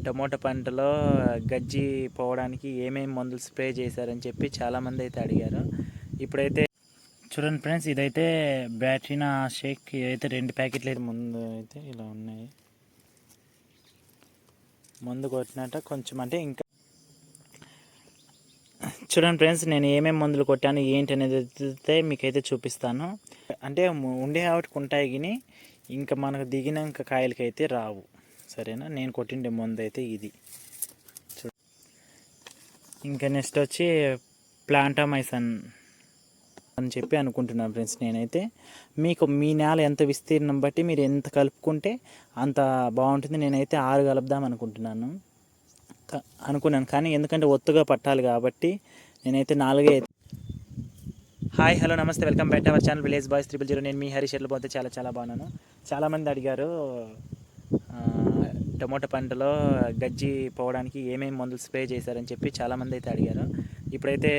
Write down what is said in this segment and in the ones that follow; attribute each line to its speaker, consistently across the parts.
Speaker 1: Tomato పంటలో గజ్జి పోవడానికి ఏమేమి మందులు స్ప్రే చేశారని చెప్పి చాలామంది అయితే అడిగారు. ఇప్పుడైతే చూడండి ఫ్రెండ్స్, ఇదైతే బ్యాటరీనా షేక్ అయితే 2 ప్యాకెట్లు అయితే ముందు అయితే ఇలా ఉన్నాయి. మందు కొట్టినట్ట కొంచెం అంటే ఇంకా చూడండి ఫ్రెండ్స్, నేను ఏమేమి మందులు కొట్టాను ఏంటి అనేది అయితే మీకైతే చూపిస్తాను. అంటే ఉండే వాటికి ఉంటాయి కానీ ఇంకా మనకు దిగినాక కాయలకి అయితే రావు. సరేనా, నేను కొట్టిండే మందు అయితే ఇది. ఇంకా నెక్స్ట్ వచ్చి ప్లాంటామైసన్ అని చెప్పి అనుకుంటున్నాను ఫ్రెండ్స్. నేనైతే మీకు మీ నేల ఎంత విస్తీర్ణం బట్టి మీరు ఎంత కలుపుకుంటే అంత బాగుంటుంది. నేనైతే 6 కలుపుదాం అనుకున్నాను కానీ ఎందుకంటే ఒత్తుగా పట్టాలి కాబట్టి నేనైతే 4 హాయ్ హలో నమస్తే, welcome back to our channel village boys 000. నేను మీ హరీష్ పోతే చాలా బాగున్నాను. చాలామంది అడిగారు టమోటా పంటలో గజ్జి పోవడానికి ఏమేమి మందులు స్ప్రే చేశారని చెప్పి చాలామంది అయితే అడిగారు. ఇప్పుడైతే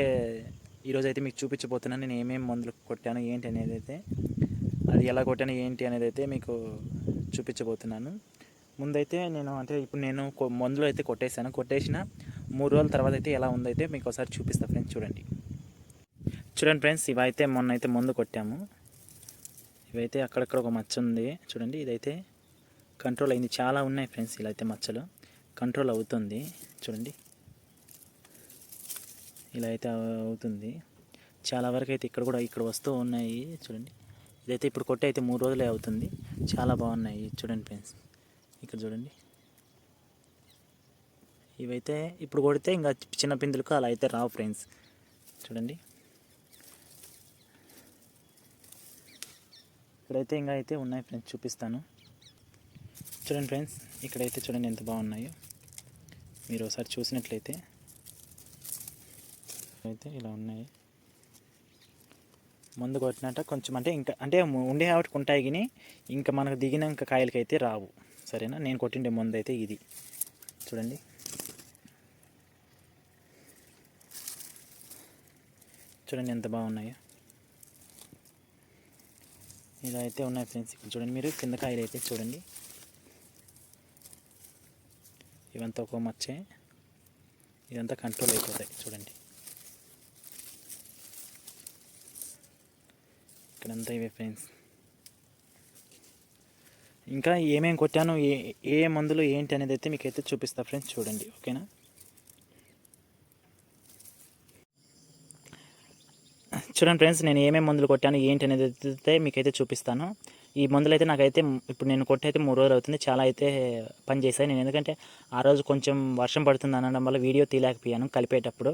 Speaker 1: ఈరోజు అయితే మీకు చూపించబోతున్నాను నేను ఏమేమి మందులు కొట్టాను ఏంటి అనేది అయితే, అది ఎలా కొట్టాను ఏంటి అనేది అయితే మీకు చూపించబోతున్నాను. ముందైతే ఇప్పుడు నేను మందులు అయితే కొట్టేసిన 3 రోజుల తర్వాత అయితే ఎలా ఉందైతే మీకు ఒకసారి చూపిస్తాను ఫ్రెండ్స్. చూడండి ఫ్రెండ్స్, ఇవైతే మొన్న అయితే మందు కొట్టాము. ఇవైతే అక్కడక్కడ ఒక మచ్చ ఉంది చూడండి. ఇదైతే కంట్రోల్ అయింది. చాలా ఉన్నాయి ఫ్రెండ్స్, ఇలా అయితే మచ్చలు కంట్రోల్ అవుతుంది చూడండి. ఇలా అయితే అవుతుంది. చాలా వరకు అయితే ఇక్కడ వస్తూ ఉన్నాయి చూడండి. ఇదైతే ఇప్పుడు కొట్టి అయితే 3 రోజులే అవుతుంది. చాలా బాగున్నాయి చూడండి ఫ్రెండ్స్. ఇక్కడ చూడండి, ఇవైతే ఇప్పుడు కొడితే ఇంకా చిన్న పిందులకు అలా అయితే రావు ఫ్రెండ్స్. చూడండి, ఇక్కడైతే ఇంకా అయితే ఉన్నాయి ఫ్రెండ్స్, చూపిస్తాను చూడండి ఫ్రెండ్స్. ఇక్కడైతే చూడండి ఎంత బాగున్నాయో. మీరు ఒకసారి చూసినట్లయితే అయితే ఇలా ఉన్నాయి. మందు కొట్టినట్ట కొంచెం అంటే ఉండే వాటికి ఉంటాయి కానీ ఇంకా మనకు దిగినాక కాయలకి అయితే రావు. సరేనా, నేను కొట్టిండే మందు అయితే ఇది చూడండి. చూడండి ఎంత బాగున్నాయో. ఇలా అయితే ఉన్నాయి ఫ్రెండ్స్. ఇక్కడ చూడండి, మీరు కింద కాయలు అయితే చూడండి. ఇవంతా ఒక మచ్చే, ఇదంతా కంట్రోల్ అయిపోతాయి చూడండి. ఇక్కడంతా ఇవే ఫ్రెండ్స్. ఇంకా ఏమేమి కొట్టాను ఏ మందులు ఏంటి అనేది అయితే మీకైతే చూపిస్తా ఫ్రెండ్స్. చూడండి, ఓకేనా. చూడండి ఫ్రెండ్స్, నేను ఏమేమి మందులు కొట్టాను ఏంటి అనేది అయితే మీకైతే చూపిస్తాను. ఈ మందులు అయితే నాకైతే ఇప్పుడు నేను కొట్టయితే 3 రోజులు అవుతుంది. చాలా అయితే పని చేశాయి నేను, ఎందుకంటే ఆ రోజు కొంచెం వర్షం పడుతుంది అనడం వల్ల వీడియో తీయలేకపోయాను కలిపేటప్పుడు.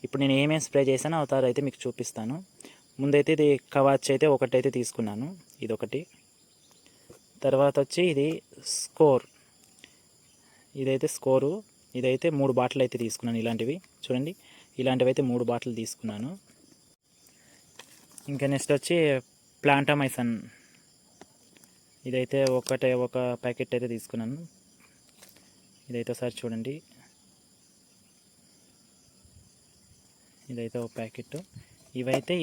Speaker 1: ఇప్పుడు నేను ఏమేమి స్ప్రే చేశానో అవతారు అయితే మీకు చూపిస్తాను. ముందైతే ఇది కవాచ్ అయితే ఒకటైతే తీసుకున్నాను, ఇదొకటి. తర్వాత వచ్చి ఇది స్కోర్, ఇదైతే స్కోరు. ఇదైతే 3 బాటిల్ అయితే తీసుకున్నాను. ఇలాంటివి చూడండి, ఇలాంటివి అయితే 3 బాటిల్ తీసుకున్నాను. ఇంకా నెక్స్ట్ వచ్చి ప్లాంటామైసన్, ఇదైతే ఒక ప్యాకెట్ అయితే తీసుకున్నాను. ఇదైతే ఒకసారి చూడండి, ఇదైతే ఒక ప్యాకెట్.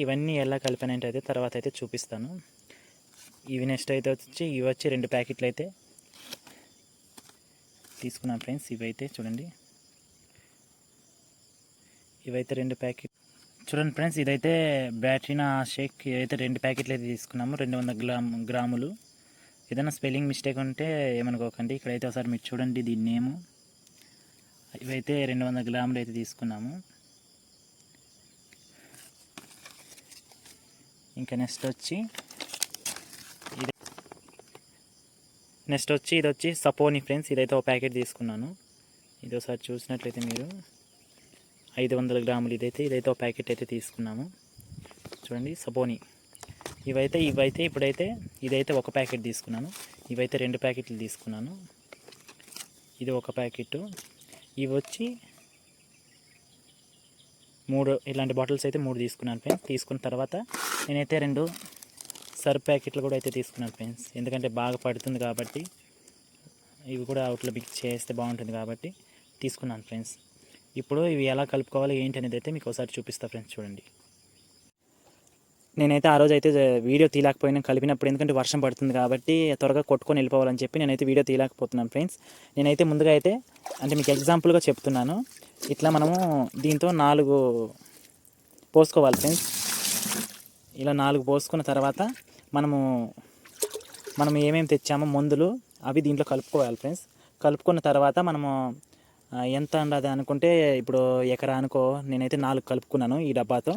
Speaker 1: ఇవన్నీ ఎలా కలిపానంటే అయితే తర్వాత అయితే చూపిస్తాను. ఇవి నెక్స్ట్ అయితే ఇవి వచ్చి 2 ప్యాకెట్లు అయితే తీసుకున్నాను ఫ్రెండ్స్. ఇవైతే చూడండి, ఇవైతే 2 ప్యాకెట్. చూడండి ఫ్రెండ్స్, ఇదైతే బ్యాటరీనా షేక్ అయితే 2 ప్యాకెట్లు అయితే తీసుకున్నాము, 200 గ్రాములు. ఏదైనా స్పెల్లింగ్ మిస్టేక్ ఉంటే ఏమనుకోకండి. ఇక్కడైతే ఒకసారి మీరు చూడండి దీని నేము. ఇవైతే 200 గ్రాములు అయితే తీసుకున్నాము. ఇంకా నెక్స్ట్ వచ్చి ఇది వచ్చి సపోని ఫ్రెండ్స్. ఇదైతే ఒక ప్యాకెట్ తీసుకున్నాను. ఇది ఒకసారి చూసినట్లయితే మీరు 500 గ్రాములు ఇదైతే ఒక ప్యాకెట్ అయితే తీసుకున్నాము చూడండి, సపోని. ఇవైతే ఇప్పుడైతే ఇదైతే ఒక ప్యాకెట్ తీసుకున్నాను. ఇవైతే 2 ప్యాకెట్లు తీసుకున్నాను. ఇది ఒక ప్యాకెట్. ఇవి వచ్చి 3 ఇలాంటి బాటిల్స్ అయితే 3 తీసుకున్నాను ఫ్రెండ్స్. తీసుకున్న తర్వాత నేనైతే 2 సర్ఫ్ ప్యాకెట్లు కూడా అయితే తీసుకున్నాను ఫ్రెండ్స్, ఎందుకంటే బాగా పడుతుంది కాబట్టి ఇవి కూడా అవుట్లో మిక్స్ చేస్తే బాగుంటుంది కాబట్టి తీసుకున్నాను ఫ్రెండ్స్. ఇప్పుడు ఇవి ఎలా కలుపుకోవాలి ఏంటి అనేది అయితే మీకు ఒకసారి చూపిస్తా ఫ్రెండ్స్. చూడండి నేనైతే ఆ రోజు అయితే వీడియో తీయలేకపోయినా కలిపినప్పుడు, ఎందుకంటే వర్షం పడుతుంది కాబట్టి త్వరగా కొట్టుకొని వెళ్ళిపోవాలని చెప్పి నేనైతే వీడియో తీయలేకపోతున్నాను ఫ్రెండ్స్. నేనైతే ముందుగా అయితే అంటే మీకు ఎగ్జాంపుల్గా చెప్తున్నాను. ఇట్లా మనము దీంతో 4 పోసుకోవాలి ఫ్రెండ్స్. ఇలా 4 పోసుకున్న తర్వాత మనం ఏమేమి తెచ్చామో మందులు అవి దీంట్లో కలుపుకోవాలి ఫ్రెండ్స్. కలుపుకున్న తర్వాత మనము ఎంత ఉండదు అనుకుంటే, ఇప్పుడు ఎకరానికో నేనైతే 4 కలుపుకున్నాను ఈ డబ్బాతో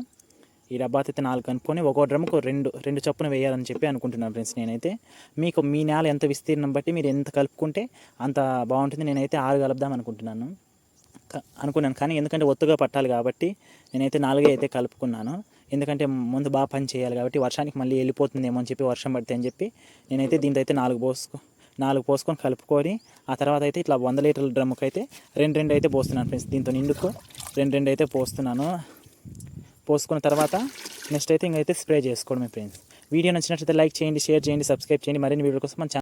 Speaker 1: అయితే 4 కలుపుకొని ఒక్కో డ్రమ్కు 2 చొప్పున వేయాలని చెప్పి అనుకుంటున్నాను ఫ్రెండ్స్. నేనైతే మీ నేల ఎంత విస్తీర్ణం బట్టి మీరు ఎంత కలుపుకుంటే అంత బాగుంటుంది. నేనైతే 6 కలుపుదాం అనుకున్నాను. కానీ ఎందుకంటే ఒత్తుగా పట్టాలి కాబట్టి నేనైతే 4 అయితే కలుపుకున్నాను. ఎందుకంటే ముందు బాగా పని చేయాలి కాబట్టి వర్షానికి మళ్ళీ వెళ్ళిపోతుందేమో అని చెప్పి, వర్షం పడితే అని చెప్పి నేనైతే దీంతో అయితే 4 పోసుకొని కలుపుకొని, ఆ తర్వాత అయితే ఇట్లా 100 లీటర్ల డ్రమ్ముకి అయితే 2 అయితే పోస్తున్నాను ఫ్రెండ్స్. దీంతో నిండుకు 2 అయితే పోస్తున్నాను. పోసుకున్న తర్వాత నెక్స్ట్ అయితే ఇంకైతే స్ప్రే చేసుకోవడమే ఫ్రెండ్స్. వీడియో నచ్చినట్లయితే లైక్ చేయండి, షేర్ చేయండి, సబ్స్క్రైబ్ చేయండి. మరిన్ని వీడియో కోసం మన ఛానల్